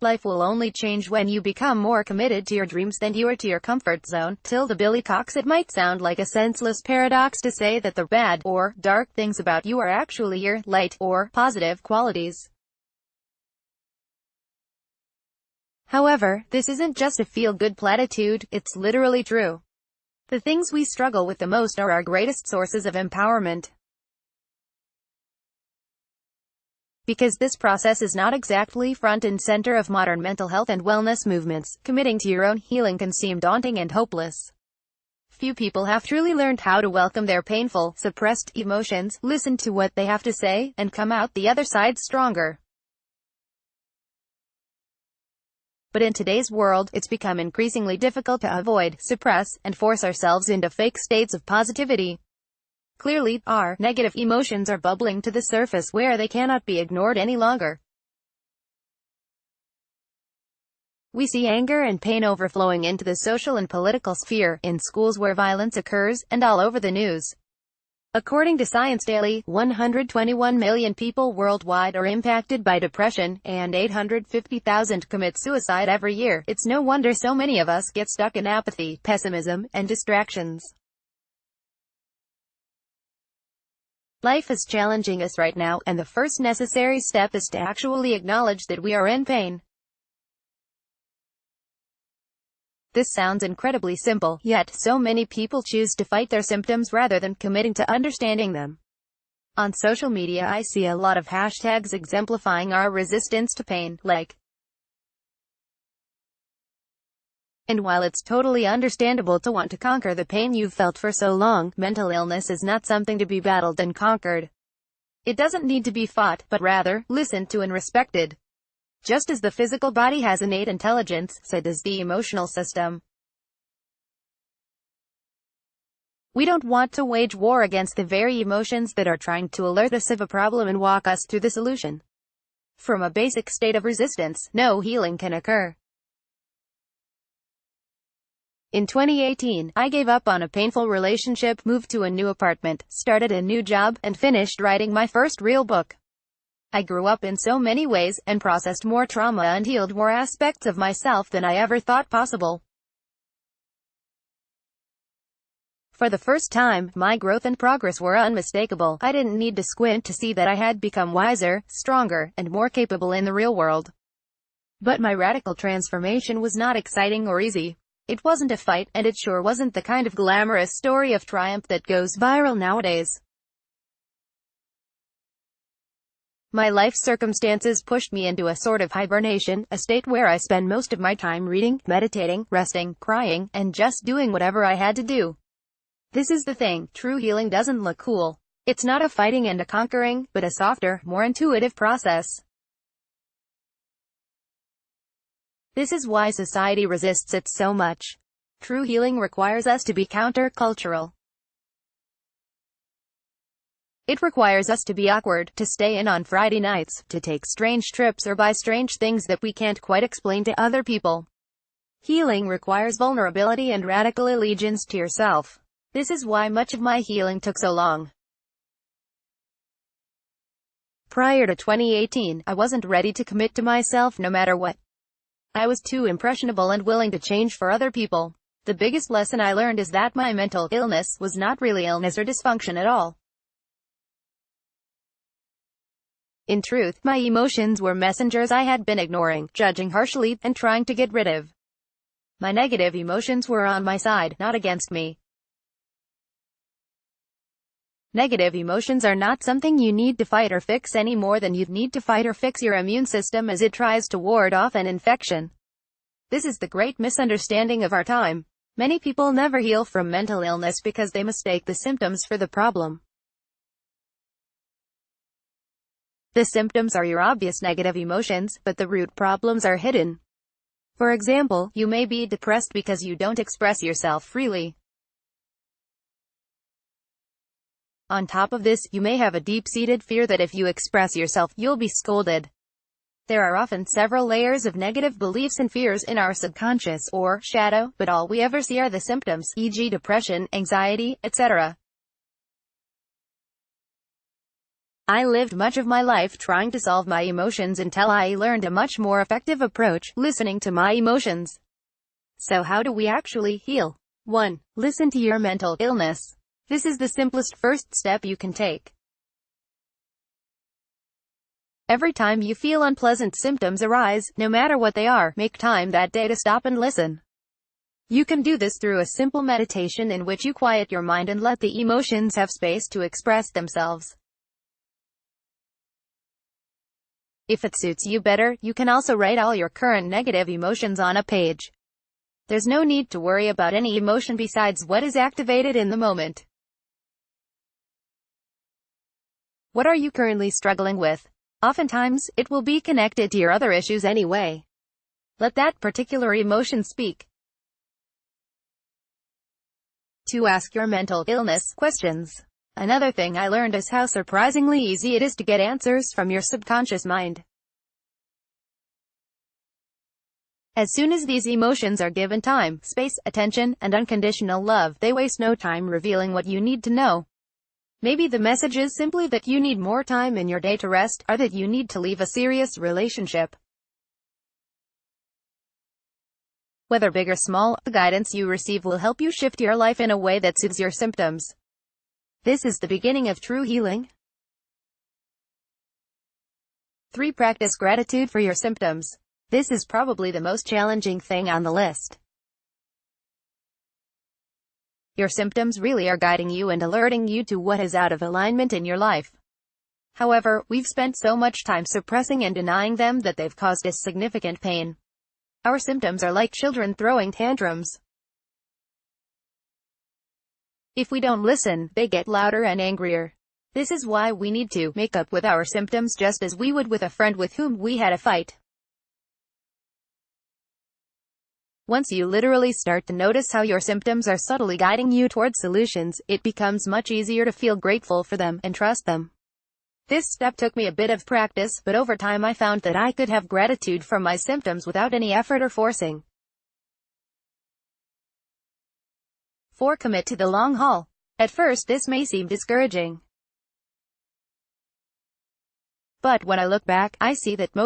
Life will only change when you become more committed to your dreams than you are to your comfort zone. Tilda Billy Cox. It might sound like a senseless paradox to say that the bad, or dark things about you are actually your light, or positive qualities. However, this isn't just a feel-good platitude, it's literally true. The things we struggle with the most are our greatest sources of empowerment. Because this process is not exactly front and center of modern mental health and wellness movements, committing to your own healing can seem daunting and hopeless. Few people have truly learned how to welcome their painful, suppressed emotions, listen to what they have to say, and come out the other side stronger. But in today's world, it's become increasingly difficult to avoid, suppress, and force ourselves into fake states of positivity. Clearly, our negative emotions are bubbling to the surface where they cannot be ignored any longer. We see anger and pain overflowing into the social and political sphere, in schools where violence occurs, and all over the news. According to Science Daily, 121 million people worldwide are impacted by depression, and 850,000 commit suicide every year. It's no wonder so many of us get stuck in apathy, pessimism, and distractions. Life is challenging us right now, and the first necessary step is to actually acknowledge that we are in pain. This sounds incredibly simple, yet so many people choose to fight their symptoms rather than committing to understanding them. On social media I see a lot of hashtags exemplifying our resistance to pain, like, and while it's totally understandable to want to conquer the pain you've felt for so long, mental illness is not something to be battled and conquered. It doesn't need to be fought, but rather, listened to and respected. Just as the physical body has innate intelligence, so does the emotional system. We don't want to wage war against the very emotions that are trying to alert us of a problem and walk us through the solution. From a basic state of resistance, no healing can occur. In 2018, I gave up on a painful relationship, moved to a new apartment, started a new job, and finished writing my first real book. I grew up in so many ways, and processed more trauma and healed more aspects of myself than I ever thought possible. For the first time, my growth and progress were unmistakable. I didn't need to squint to see that I had become wiser, stronger, and more capable in the real world. But my radical transformation was not exciting or easy. It wasn't a fight, and it sure wasn't the kind of glamorous story of triumph that goes viral nowadays. My life circumstances pushed me into a sort of hibernation, a state where I spend most of my time reading, meditating, resting, crying, and just doing whatever I had to do. This is the thing, true healing doesn't look cool. It's not a fighting and a conquering, but a softer, more intuitive process. This is why society resists it so much. True healing requires us to be counter-cultural. It requires us to be awkward, to stay in on Friday nights, to take strange trips or buy strange things that we can't quite explain to other people. Healing requires vulnerability and radical allegiance to yourself. This is why much of my healing took so long. Prior to 2018, I wasn't ready to commit to myself no matter what. I was too impressionable and willing to change for other people. The biggest lesson I learned is that my mental illness was not really illness or dysfunction at all. In truth, my emotions were messengers I had been ignoring, judging harshly, and trying to get rid of. My negative emotions were on my side, not against me. Negative emotions are not something you need to fight or fix any more than you'd need to fight or fix your immune system as it tries to ward off an infection. This is the great misunderstanding of our time. Many people never heal from mental illness because they mistake the symptoms for the problem. The symptoms are your obvious negative emotions, but the root problems are hidden. For example, you may be depressed because you don't express yourself freely. On top of this, you may have a deep-seated fear that if you express yourself, you'll be scolded. There are often several layers of negative beliefs and fears in our subconscious, or shadow, but all we ever see are the symptoms, e.g. depression, anxiety, etc. I lived much of my life trying to solve my emotions until I learned a much more effective approach, listening to my emotions. So how do we actually heal? 1. Listen to your mental illness. This is the simplest first step you can take. Every time you feel unpleasant symptoms arise, no matter what they are, make time that day to stop and listen. You can do this through a simple meditation in which you quiet your mind and let the emotions have space to express themselves. If it suits you better, you can also write all your current negative emotions on a page. There's no need to worry about any emotion besides what is activated in the moment. What are you currently struggling with? Oftentimes, it will be connected to your other issues anyway. Let that particular emotion speak. 2. Ask your mental illness questions. Another thing I learned is how surprisingly easy it is to get answers from your subconscious mind. As soon as these emotions are given time, space, attention, and unconditional love, they waste no time revealing what you need to know. Maybe the message is simply that you need more time in your day to rest, or that you need to leave a serious relationship. Whether big or small, the guidance you receive will help you shift your life in a way that soothes your symptoms. This is the beginning of true healing. 3. Practice gratitude for your symptoms. This is probably the most challenging thing on the list. Your symptoms really are guiding you and alerting you to what is out of alignment in your life. However, we've spent so much time suppressing and denying them that they've caused us significant pain. Our symptoms are like children throwing tantrums. If we don't listen, they get louder and angrier. This is why we need to make up with our symptoms just as we would with a friend with whom we had a fight. Once you literally start to notice how your symptoms are subtly guiding you towards solutions, it becomes much easier to feel grateful for them and trust them. This step took me a bit of practice, but over time I found that I could have gratitude for my symptoms without any effort or forcing. 4. Commit to the long haul. At first this may seem discouraging. But when I look back, I see that most